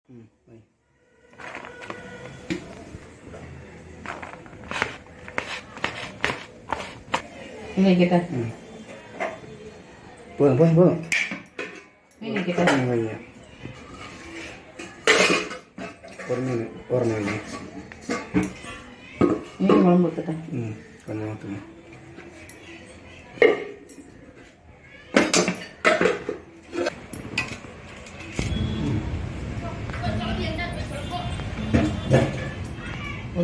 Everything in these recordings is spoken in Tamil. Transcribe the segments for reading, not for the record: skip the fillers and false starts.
Ini kita. Buang. Ini kita. Warna ini. Ini lembut kita. Warna itu.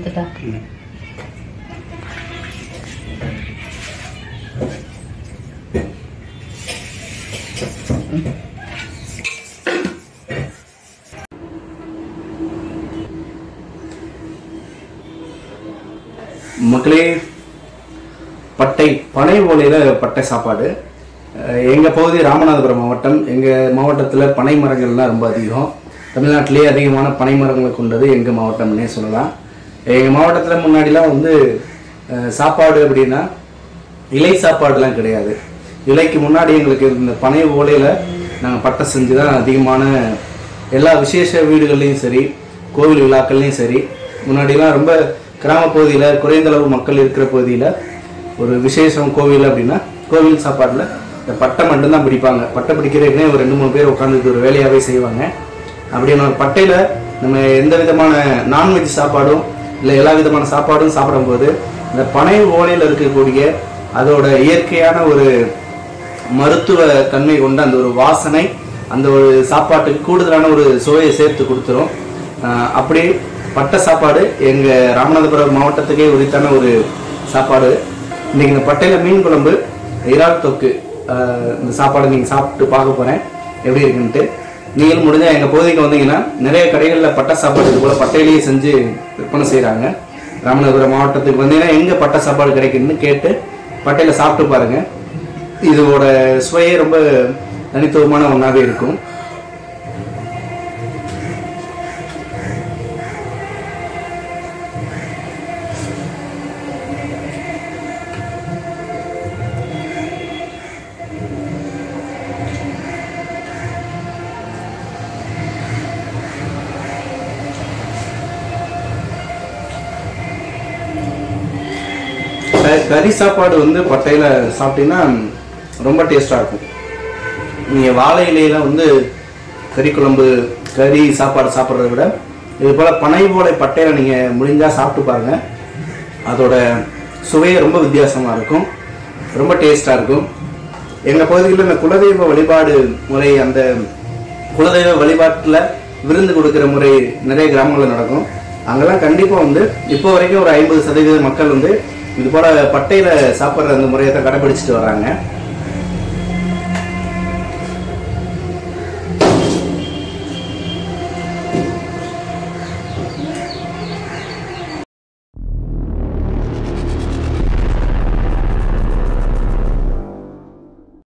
Kita. மக்களே, பனை ஓலையில் பட்டை சாப்பாடு. எங்கள் பகுதி ராமநாதபுரம் மாவட்டம். எங்கள் மாவட்டத்தில் பனை மரங்கள்லாம் ரொம்ப அதிகம். தமிழ்நாட்டிலே அதிகமான பனை மரங்களை கொண்டது எங்கள் மாவட்டம்னே சொல்லலாம். எங்கள் மாவட்டத்தில் முன்னாடிலாம் வந்து சாப்பாடு அப்படின்னா இலை சாப்பாடுலாம் கிடையாது. இலைக்கு முன்னாடி எங்களுக்கு இந்த பனை ஓலையில் நாங்கள் பட்டை செஞ்சு தான் அதிகமான எல்லா விசேஷ வீடுகள்லையும் சரி, கோவில் விழாக்கள்லையும் சரி, முன்னாடிலாம் ரொம்ப கிராம பகுதியில் குறைந்தளவு மக்கள் இருக்கிற பகுதியில் ஒரு விசேஷம் கோவில் அப்படின்னா கோவில் சாப்பாட்டில் இந்த பட்டை மட்டும்தான் பிடிப்பாங்க. பட்டை பிடிக்கிறதுக்குனே ஒரு 2-3 பேர் உட்காந்துட்டு ஒரு வேலையாகவே செய்வாங்க. அப்படின்னா ஒரு பட்டையில் நம்ம எந்த விதமான நான்வெஜ் சாப்பாடும் இல்லை எல்லா விதமான சாப்பாடும் சாப்பிடும்போது இந்த பனை ஓலையில் இருக்கக்கூடிய அதோட இயற்கையான ஒரு மருத்துவ தன்மை கொண்ட அந்த ஒரு வாசனை அந்த ஒரு சாப்பாட்டுக்கு கூடுதலான ஒரு சுவையை சேர்த்து கொடுத்துரும். அப்படி பட்டை சாப்பாடு எங்கள் ராமநாதபுரம் மாவட்டத்துக்கே உரித்தான ஒரு சாப்பாடு. இன்றைக்கி இந்த பட்டையில் மீன் குழம்பு, இறால் தொக்கு, இந்த சாப்பாடு நீங்கள் சாப்பிட்டு பார்க்க போகிறேன் எப்படி இருக்குன்ட்டு. நீங்கள் முடிஞ்சால் எங்கள் பகுதிக்கு வந்தீங்கன்னா நிறைய கடைகளில் பட்டை சாப்பாடு இது போல் பட்டையிலேயே செஞ்சு விற்பனை செய்கிறாங்க. ராமநாதபுரம் மாவட்டத்துக்கு வந்தீங்கன்னா எங்கே பட்டை சாப்பாடு கிடைக்குதுன்னு கேட்டு பட்டையில் சாப்பிட்டு பாருங்கள். இதோட சுவையே ரொம்ப தனித்துவமான ஒன்றாவே இருக்கும். கறி சாப்பாடு வந்து பட்டையில் சாப்பிட்டீங்கன்னா ரொம்ப டேஸ்டாக இருக்கும். நீங்கள் வாழை இலையில் வந்து கறி குழம்பு, கறி சாப்பாடு சாப்பிட்றத விட இது போல் பனை ஓலை பட்டையில் நீங்கள் முடிஞ்சால் சாப்பிட்டு பாருங்கள். அதோட சுவையே ரொம்ப வித்தியாசமாக இருக்கும், ரொம்ப டேஸ்டாக இருக்கும். எங்கள் பகுதியில் இந்த குலதெய்வ வழிபாடு முறை, அந்த குலதெய்வ வழிபாட்டில் விருந்து கொடுக்குற முறை நிறைய கிராமங்களில் நடக்கும். அங்கெல்லாம் கண்டிப்பாக வந்து இப்போ வரைக்கும் ஒரு 50% மக்கள் வந்து இது போல் பட்டையில் சாப்பிட்ற அந்த முறையை தான் கடைபிடிச்சிட்டு வராங்க.